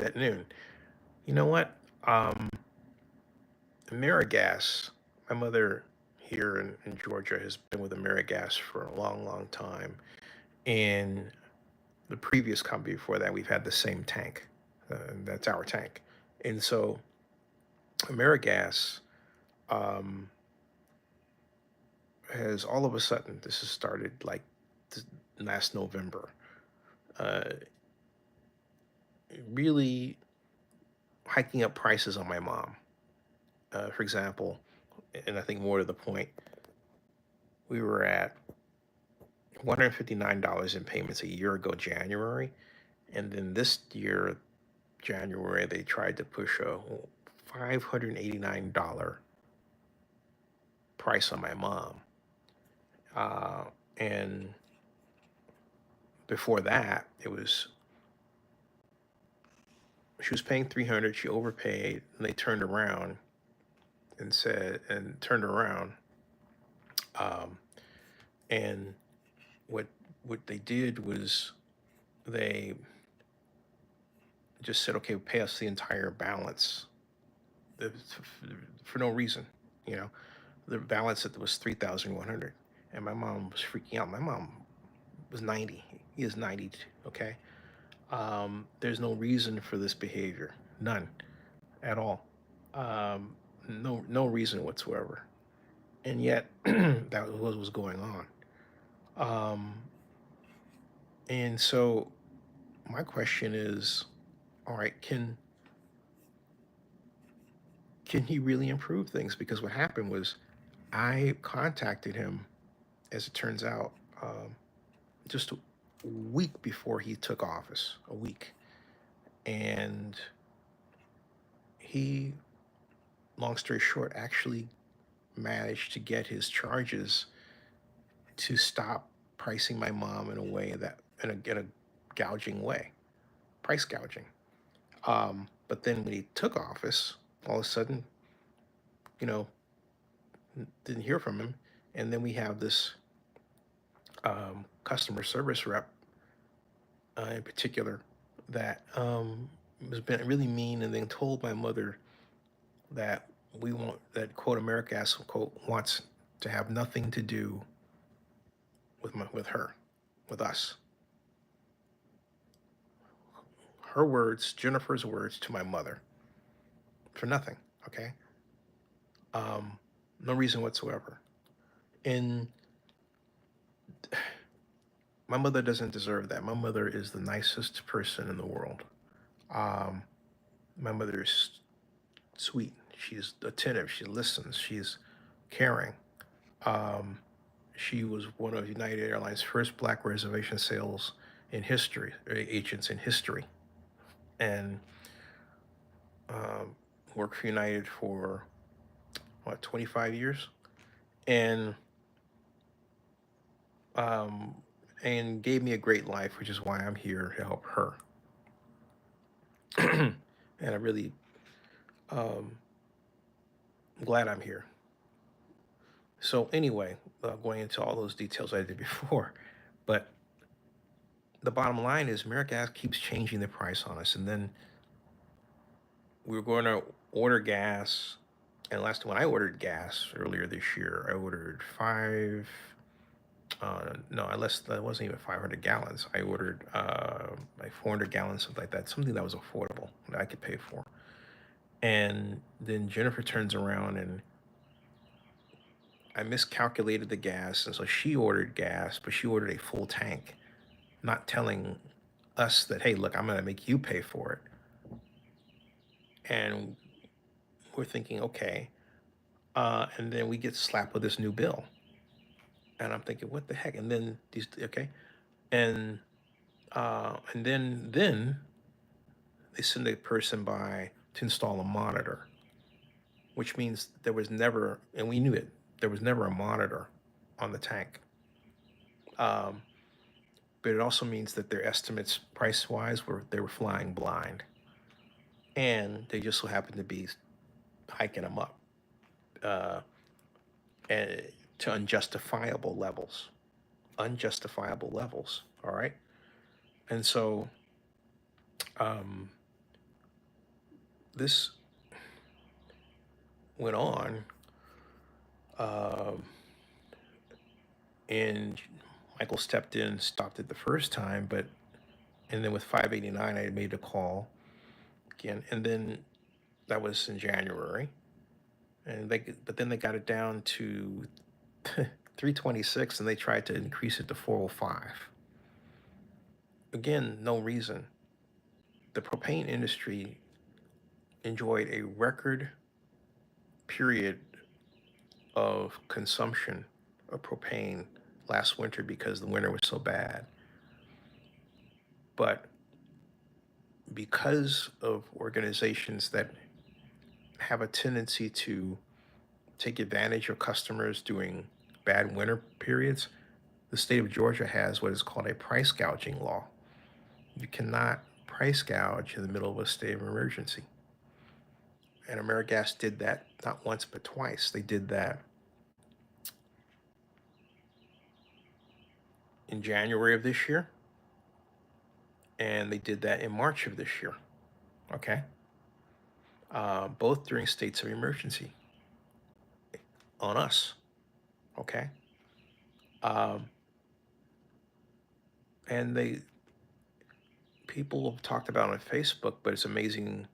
at noon. You know what? Um, AmeriGas, my mother here in Georgia has been with AmeriGas for a long, long time. And the previous company before that, we've had the same tank. And that's our tank. And so AmeriGas um, has all of a sudden, this has started like last November, uh, really hiking up prices on my mom. For example, and I think more to the point, we were at $159 in payments a year ago, January. And then this year, January, they tried to push a $589 price on my mom. Uh, and before that, she was paying 300, she overpaid, and they turned around and said, and turned around. Um, and what what they did was they just said, okay, pay us the entire balance for no reason. You know, the balance that was 3,100, and my mom was freaking out. My mom was 90. He is 90. Okay, there's no reason for this behavior, none at all. No reason whatsoever, and yet that was what was going on. Um, and so my question is, all right, can he really improve things? Because what happened was I contacted him, as it turns out, just a week before he took office, a week. And he, long story short, actually managed to get his charges to stop pricing my mom in a way that, in a gouging way, price gouging. But then when he took office, all of a sudden, you know, didn't hear from him. And then we have this customer service rep in particular that has been really mean and then told my mother that we want that quote AmeriGas quote wants to have nothing to do with her, with us. Her words, Jennifer's words to my mother, for nothing. Okay, um, no reason whatsoever. And my mother doesn't deserve that. My mother is the nicest person in the world. Um, my mother is sweet. She's attentive. She listens. She's caring. Um, she was one of United Airlines' first black reservation sales in history, agents in history, and um, worked for United for what 25 years, and um, and gave me a great life, which is why I'm here to help her. And I really um, glad I'm here. So anyway, going into all those details I did before, but the bottom line is AmeriGas keeps changing the price on us, and then we were going to order gas. And last when I ordered gas earlier this year, I ordered five. No, that wasn't even 500 gallons. I ordered like 400 gallons, something like that, something that was affordable that I could pay for. And then Jennifer turns around and I miscalculated the gas, and so she ordered gas, but she ordered a full tank, not telling us that, hey, look, I'm gonna make you pay for it. And we're thinking, okay. And then we get slapped with this new bill. And I'm thinking, what the heck? And then okay. And then they send a person by to install a monitor, which means there was never, and we knew it, there was never a monitor on the tank. Um, but it also means that their estimates price wise they were flying blind, and they just so happened to be hiking them up uh, and to unjustifiable levels, unjustifiable levels. All right, and so um, this went on, um, and Michael stepped in, stopped it the first time, and then with 589, I made a call again, and then that was in January, but then they got it down to 326, and they tried to increase it to 405. Again, no reason. The propane industry enjoyed a record period of consumption of propane last winter because the winter was so bad. But because of organizations that have a tendency to take advantage of customers during bad winter periods, the state of Georgia has what is called a price gouging law. You cannot price gouge in the middle of a state of emergency. And AmeriGas did that not once but twice. They did that in January of this year, and they did that in March of this year. Okay, both during states of emergency on us. Okay, um, and people have talked about it on Facebook, but it's amazing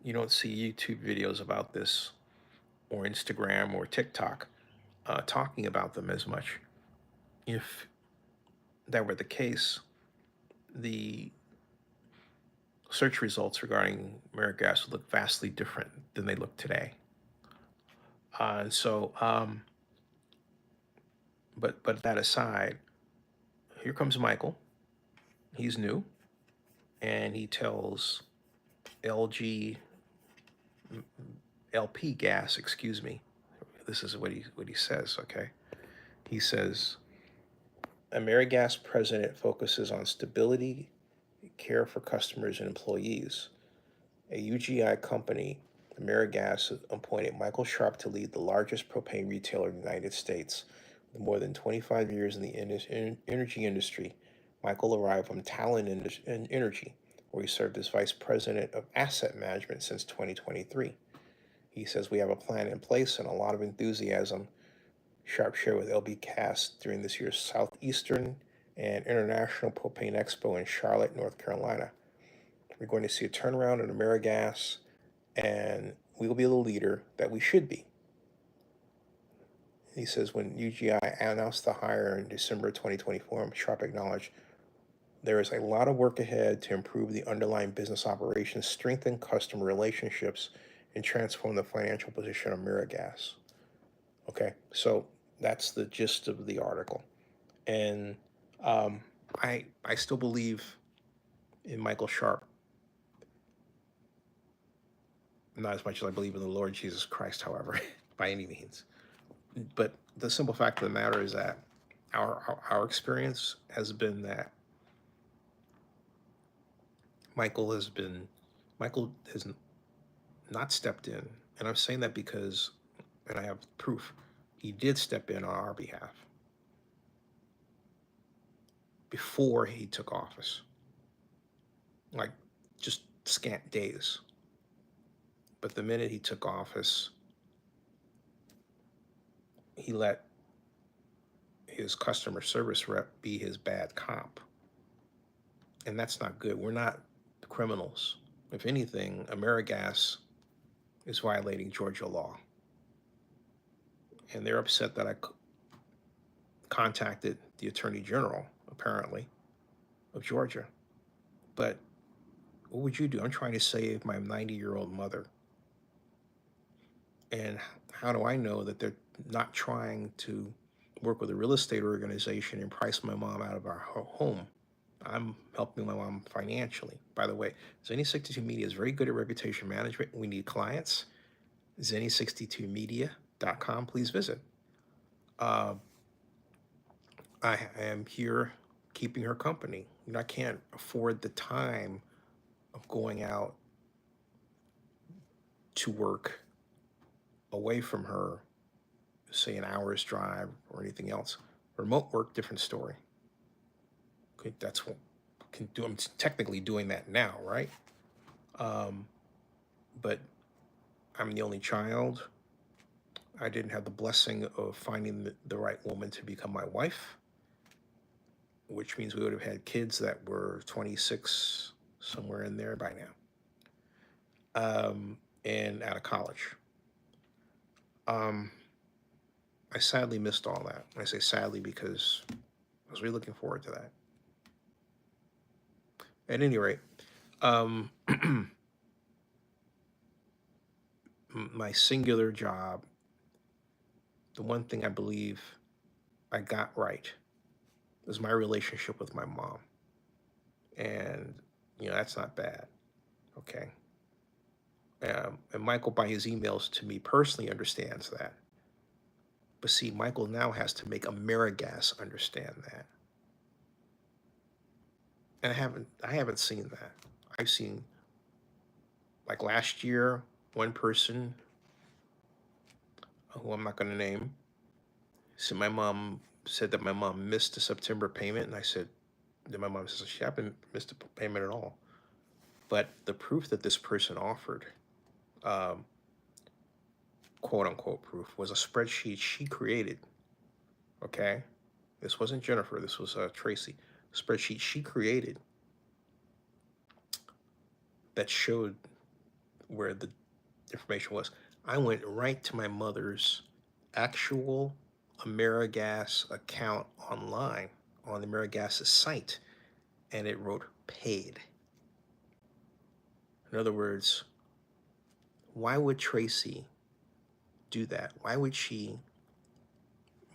you don't see YouTube videos about this or Instagram or TikTok talking about them as much. If that were the case, the search results regarding AmeriGas would look vastly different than they look today. And so, but that aside, here comes Michael. He's new, and he tells LG LP Gas, excuse me. This is what he says. Okay, he says AmeriGas president focuses on stability, care for customers and employees. A UGI company, AmeriGas, appointed Michael Sharp to lead the largest propane retailer in the United States. With more than 25 years in the energy industry, Michael arrived from Talon Energy, where he served as vice president of asset management since 2023. He says, "We have a plan in place and a lot of enthusiasm," Sharp shared with LB Cast during this year's Southeastern and International Propane Expo in Charlotte, North Carolina. "We're going to see a turnaround in AmeriGas, and we will be the leader that we should be." He says when UGI announced the hire in December 2024, Sharp acknowledged there is a lot of work ahead to improve the underlying business operations, strengthen customer relationships, and transform the financial position of AmeriGas. Okay, so that's the gist of the article. And I still believe in Michael Sharp, not as much as I believe in the Lord Jesus Christ, however, by any means. But the simple fact of the matter is that our experience has been that Michael has not stepped in, and I'm saying that because, and I have proof, he did step in on our behalf before he took office, like just scant days. But the minute he took office, he let his customer service rep be his bad cop. And that's not good. We're not criminals. If anything, AmeriGas is violating Georgia law. And they're upset that I contacted the Attorney General, apparently, of Georgia. But what would you do? I'm trying to save my 90-year-old mother. And how do I know that they're not trying to work with a real estate organization and price my mom out of our home? I'm helping my mom financially. By the way, Zenny62 Media is very good at reputation management. We need clients. Zenny62media.com. Please visit. I am here keeping her company. I can't afford the time of going out to work away from her, say an hour's drive or anything else. Remote work, different story. Okay, that's what I can do. I'm technically doing that now, right? but I'm the only child. I didn't have the blessing of finding the right woman to become my wife, which means we would have had kids that were 26, somewhere in there by now, and out of college. Um, I sadly missed all that. I say sadly because I was really looking forward to that. At any rate, um, my singular job, the one thing I believe I got right is my relationship with my mom. And, that's not bad. Okay. And Michael, by his emails to me personally, understands that. But see, Michael now has to make AmeriGas understand that. And I haven't seen that. I've seen, like last year, one person who I'm not going to name. So my mom said that my mom missed the September payment, and I said, then my mom says she haven't missed a payment at all. But the proof that this person offered, um, quote unquote proof, was a spreadsheet she created. Okay, this wasn't Jennifer. This was Tracy. Spreadsheet she created that showed where the information was. I went right to my mother's actual AmeriGas account online on AmeriGas's site, and it wrote paid. In other words, why would Tracy do that? Why would she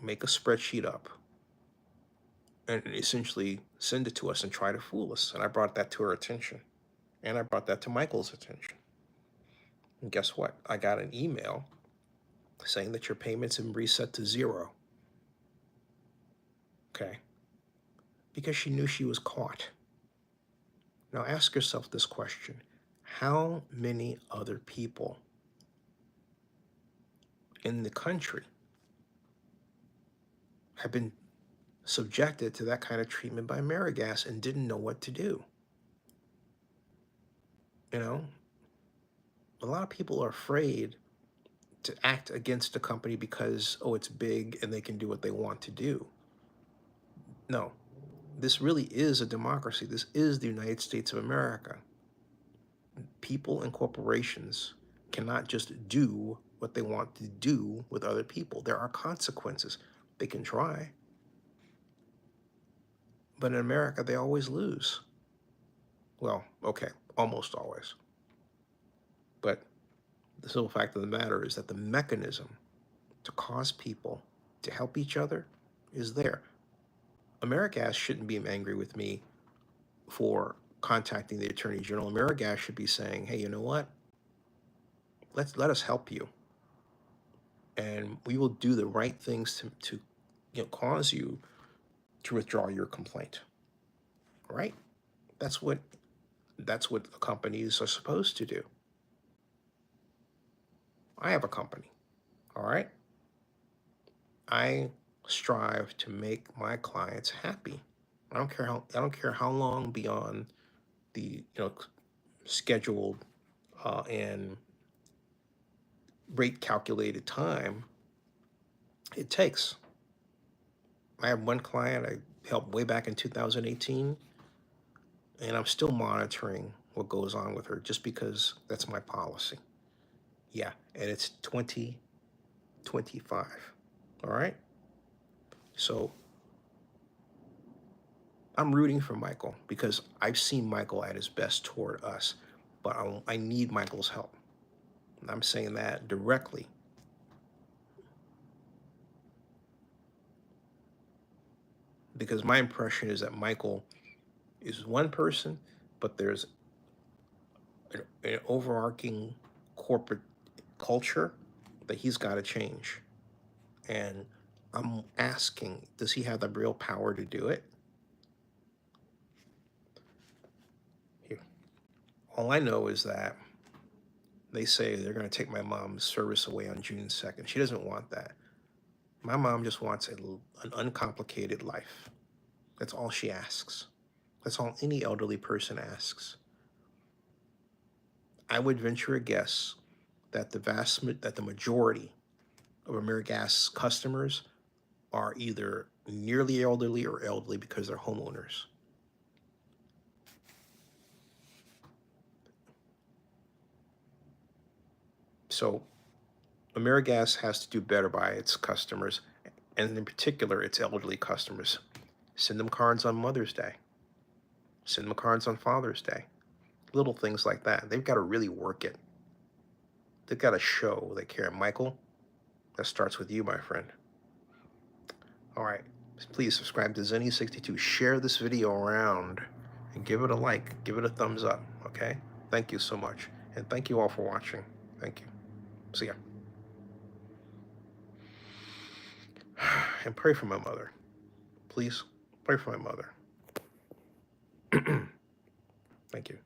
make a spreadsheet up and essentially send it to us and try to fool us? And I brought that to her attention. And I brought that to Michael's attention. And guess what? I got an email saying that your payments have been reset to zero. Okay. Because she knew she was caught. Now ask yourself this question. How many other people in the country have been subjected to that kind of treatment by AmeriGas and didn't know what to do? You know, a lot of people are afraid to act against a company because, oh, it's big and they can do what they want to do. No, this really is a democracy. This is the United States of America. People and corporations cannot just do what they want to do with other people. There are consequences. They can try, but in America, they always lose. Well, okay, almost always. But the simple fact of the matter is that the mechanism to cause people to help each other is there. AmeriGas shouldn't be angry with me for contacting the Attorney General. AmeriGas should be saying, hey, you know what? Let us help you. And we will do the right things to cause you to withdraw your complaint. Right? That's what companies are supposed to do. I have a company. All right? I strive to make my clients happy. I don't care how long beyond the scheduled and rate calculated time it takes. I have one client I helped way back in 2018, and I'm still monitoring what goes on with her just because that's my policy. Yeah, and it's 2025. All right? So I'm rooting for Michael because I've seen Michael at his best toward us, but I need Michael's help. And I'm saying that directly. Because my impression is that Michael is one person, but there's an overarching corporate culture that he's got to change. And I'm asking, does he have the real power to do it? Here. All I know is that they say they're going to take my mom's service away on June 2nd. She doesn't want that. My mom just wants an uncomplicated life. That's all she asks. That's all any elderly person asks. I would venture a guess that the majority of AmeriGas customers are either nearly elderly or elderly because they're homeowners. So AmeriGas has to do better by its customers, and in particular, its elderly customers. Send them cards on Mother's Day. Send them cards on Father's Day. Little things like that. They've got to really work it. They've got to show they care. Michael, that starts with you, my friend. All right. Please subscribe to Zenny62. Share this video around and give it a like. Give it a thumbs up. Okay? Thank you so much. And thank you all for watching. Thank you. See ya. And pray for my mother. Please pray for my mother. Thank you.